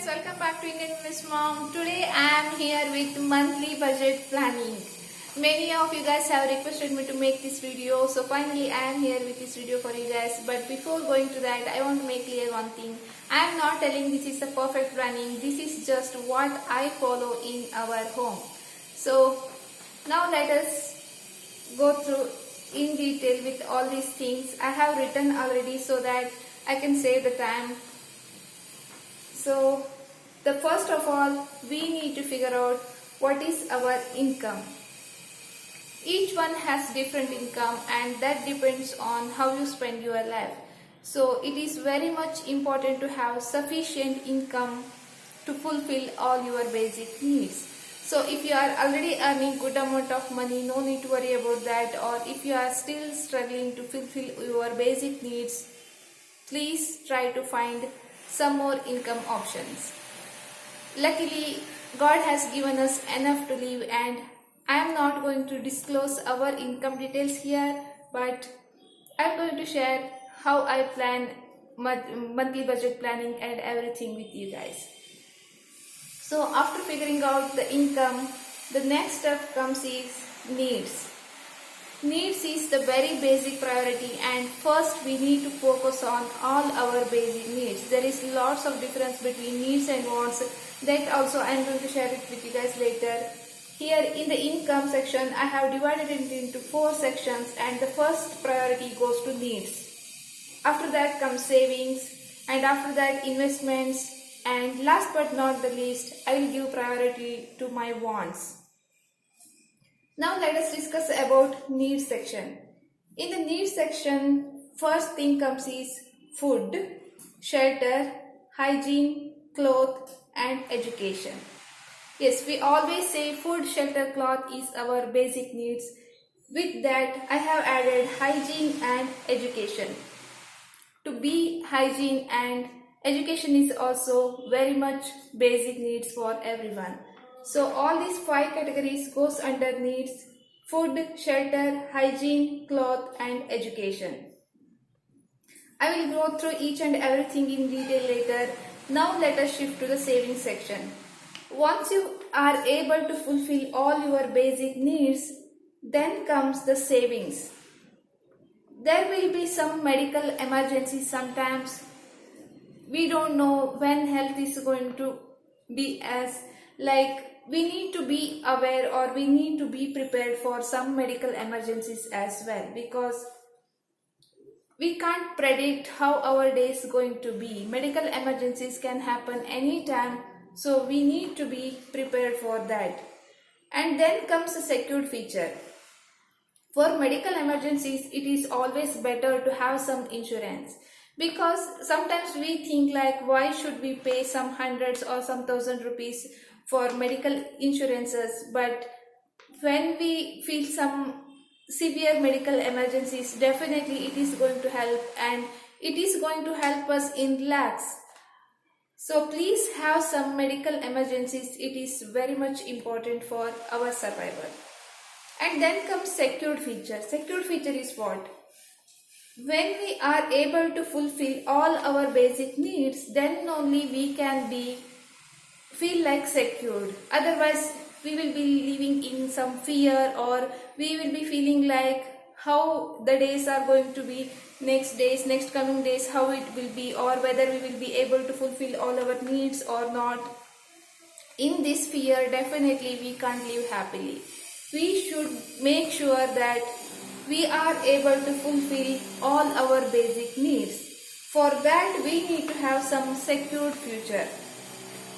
welcome back to Indian English Mom. Today I am here with monthly budget planning. Many of you guys have requested me to make this video, so finally I am here with this video for you guys. But before going to that, I want to make clear one thing. I am not telling this is a perfect planning. This is just what I follow in our home. So now let us go through in detail with all these things. I have written already so that I can save the time. So the first of all, we need to figure out what is our income. Each one has different income and that depends on how you spend your life. So it is very much important to have sufficient income to fulfill all your basic needs. So if you are already earning good amount of money, no need to worry about that. Or if you are still struggling to fulfill your basic needs, please try to find some more income options. Luckily, God has given us enough to live, and I am not going to disclose our income details here, but I am going to share how I plan monthly budget planning and everything with you guys. So after figuring out the income, the next step comes is needs. Needs is the very basic priority, and first we need to focus on all our basic needs. There is lots of difference between needs and wants. That also I am going to share it with you guys later. Here in the income section, I have divided it into 4 sections, and the first priority goes to needs. After that comes savings, and after that investments, and last but not the least, I will give priority to my wants. Now let us discuss about needs section. In the needs section, first thing comes is food, shelter, hygiene, clothes and education. Yes, we always say food, shelter, cloth is our basic needs. With that, I have added hygiene and education. To be hygiene and education is also very much basic needs for everyone. So all these 5 categories goes under needs: food, shelter, hygiene, cloth and education. I will go through each and everything in detail later. Now let us shift to the savings section. Once you are able to fulfill all your basic needs, then comes the savings. There will be some medical emergencies sometimes. We don't know when health is going to be we need to be aware, or we need to be prepared for some medical emergencies as well, because we can't predict how our day is going to be. Medical emergencies can happen anytime, so we need to be prepared for that. And then comes the secured feature. For medical emergencies, it is always better to have some insurance, because sometimes we think like, why should we pay some hundreds or some thousand rupees for medical insurances? But when we feel some severe medical emergencies, definitely it is going to help, and it is going to help us in lakhs. So please have some medical emergencies. It is very much important for our survival. And then comes secured feature. Secured feature is what? When we are able to fulfill all our basic needs, then only we can feel like secured. Otherwise, we will be living in some fear, or we will be feeling like how the days are going to be, next coming days, how it will be, or whether we will be able to fulfill all our needs or not. In this fear, definitely we can't live happily. We should make sure that we are able to fulfill all our basic needs. For that, we need to have some secured future.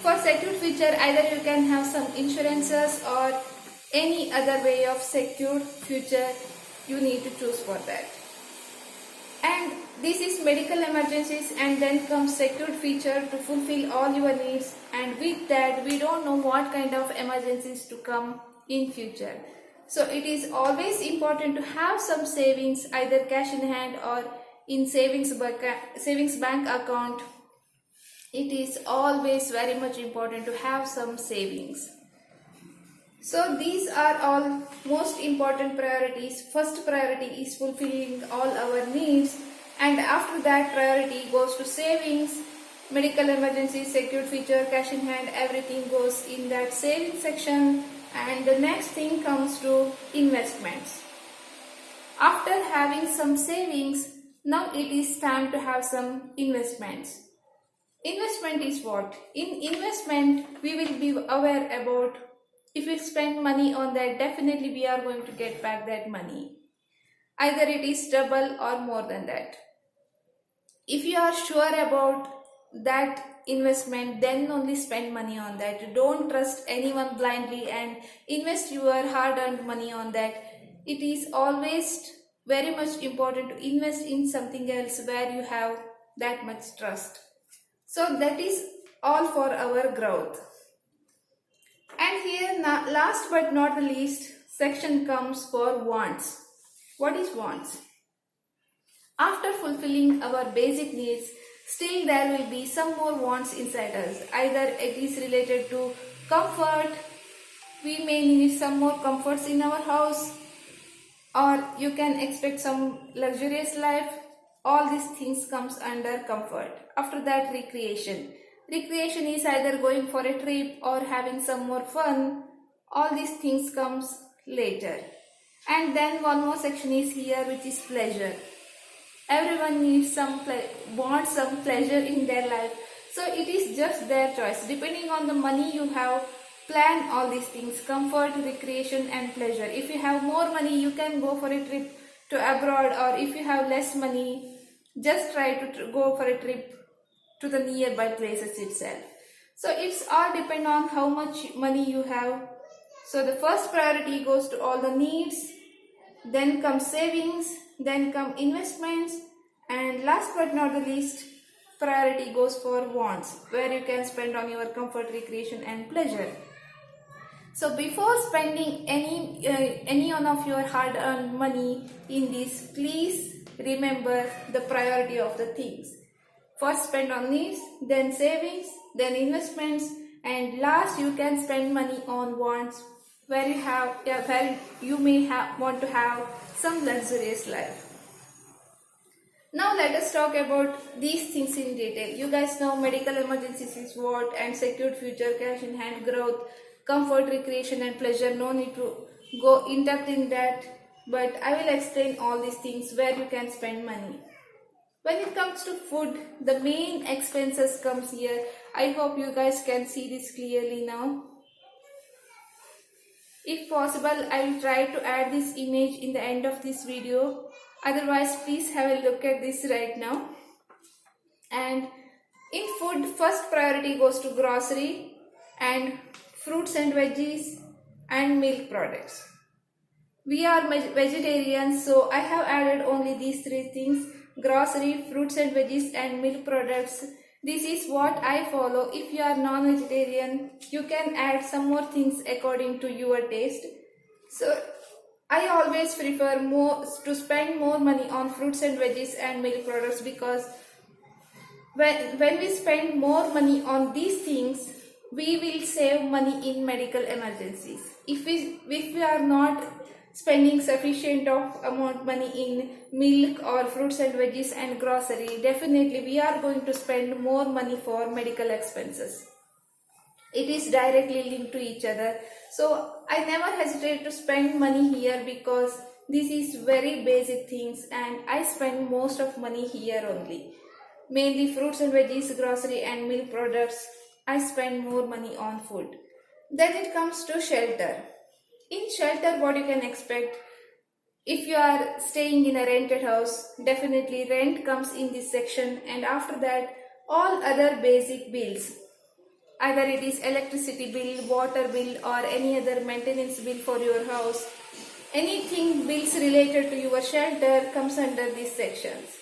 For secured future, either you can have some insurances or any other way of secured future. You need to choose for that. And this is medical emergencies, and then comes secured feature to fulfill all your needs. And with that, we don't know what kind of emergencies to come in future. So it is always important to have some savings, either cash in hand or in savings bank account. It is always very much important to have some savings. So these are all most important priorities. First priority is fulfilling all our needs, and after that priority goes to savings, Medical emergency, secured future, cash in hand, everything goes in that saving section. And the next thing comes to investments. After having some savings, now it is time to have some investments. Investment is what? In investment, we will be aware about if we spend money on that, definitely we are going to get back that money. Either it is double or more than that. If you are sure about that investment, then only spend money on that. Don't trust anyone blindly and invest your hard-earned money on that. It is always very much important to invest in something else where you have that much trust. So that is all for our growth. And here, last but not the least, section comes for wants. What is wants? After fulfilling our basic needs, still there will be some more wants inside us. Either it is related to comfort, we may need some more comforts in our house, or you can expect some luxurious life. All these things comes under comfort. After that, recreation. Recreation is either going for a trip or having some more fun. All these things comes later. And then one more section is here, which is pleasure. Everyone needs wants some pleasure in their life. So it is just their choice. Depending on the money you have, plan all these things: comfort, recreation and pleasure. If you have more money, you can go for a trip to abroad, or if you have less money, just try to go for a trip to the nearby places itself. So it's all depend on how much money you have. So the first priority goes to all the needs, then come savings, then come investments, and last but not the least, priority goes for wants, where you can spend on your comfort, recreation and pleasure. So before spending any one of your hard-earned money in this, please remember the priority of the things. First spend on needs, then savings, then investments, and last you can spend money on wants, where you may want to have some luxurious life. Now let us talk about these things in detail. You guys know medical emergencies is what, and secured future, cash in hand, growth, comfort, recreation and pleasure. No need to go in depth in that, but I will explain all these things where you can spend money. When it comes to food, the main expenses comes here. I hope you guys can see this clearly now. If possible, I will try to add this image in the end of this video. Otherwise, please have a look at this right now. And in food, first priority goes to grocery and fruits and veggies and milk products. We are vegetarians, so I have added only these three things: grocery, fruits and veggies and milk products. This is what I follow. If you are non-vegetarian, you can add some more things according to your taste. So I always prefer to spend more money on fruits and veggies and milk products, because when we spend more money on these things, we will save money in medical emergencies. If we are not spending sufficient of amount money in milk or fruits and veggies and grocery, definitely we are going to spend more money for medical expenses. It is directly linked to each other. So I never hesitate to spend money here, because this is very basic things and I spend most of money here only. Mainly fruits and veggies, grocery and milk products. I spend more money on food. Then it comes to shelter. In shelter, what you can expect, if you are staying in a rented house, definitely rent comes in this section, and after that all other basic bills. Either it is electricity bill, water bill or any other maintenance bill for your house. Anything bills related to your shelter comes under these sections.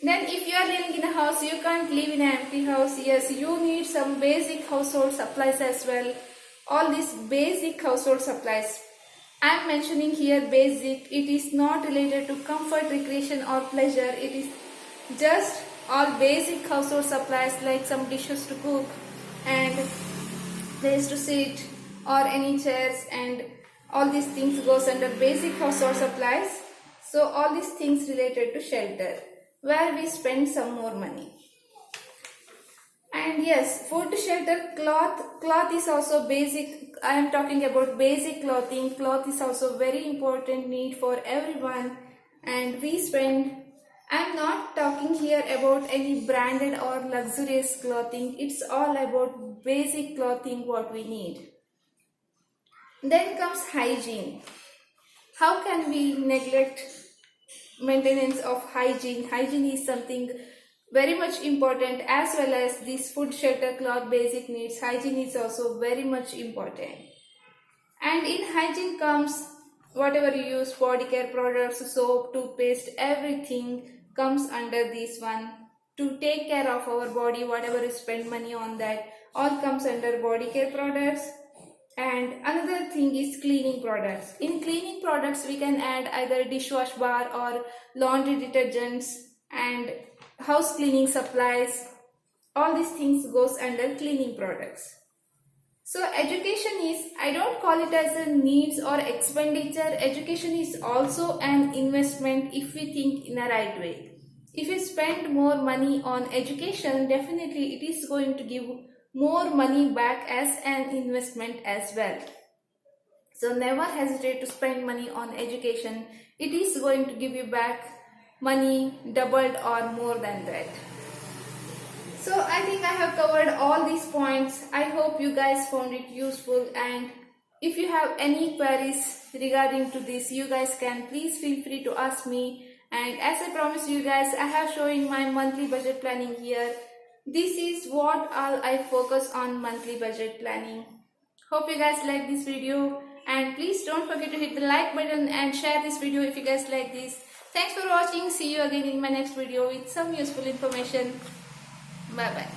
Then if you are living in a house, you can't live in an empty house. Yes, you need some basic household supplies as well. All these basic household supplies. I am mentioning here basic. It is not related to comfort, recreation or pleasure. It is just all basic household supplies, like some dishes to cook and place to sit or any chairs, and all these things goes under basic household supplies. So all these things related to shelter, where we spend some more money. And yes, food, shelter, cloth is also basic. I am talking about basic clothing. Cloth is also very important need for everyone, and we spend. I'm not talking here about any branded or luxurious clothing. It's all about basic clothing what we need. Then comes hygiene. How can we neglect maintenance of hygiene? Hygiene is something very much important, as well as this food, shelter, cloth, basic needs. Hygiene is also very much important. And in hygiene comes whatever you use, body care products, soap, toothpaste, everything comes under this one. To take care of our body, whatever you spend money on that, all comes under body care products. And another thing is cleaning products. In cleaning products, we can add either dishwash bar or laundry detergents and house cleaning supplies. All these things goes under cleaning products. So education is, I don't call it as a needs or expenditure. Education is also an investment if we think in a right way. If you spend more money on education, definitely it is going to give more money back as an investment as well. So never hesitate to spend money on education. It is going to give you back money doubled or more than that. So I think I have covered all these points. I hope you guys found it useful, and if you have any queries regarding to this, you guys can please feel free to ask me. And as I promised you guys, I have shown my monthly budget planning here. This is what all I focus on monthly budget planning. Hope you guys like this video, and please don't forget to hit the like button and share this video if you guys like this. Thanks for watching. See you again in my next video with some useful information. Bye bye.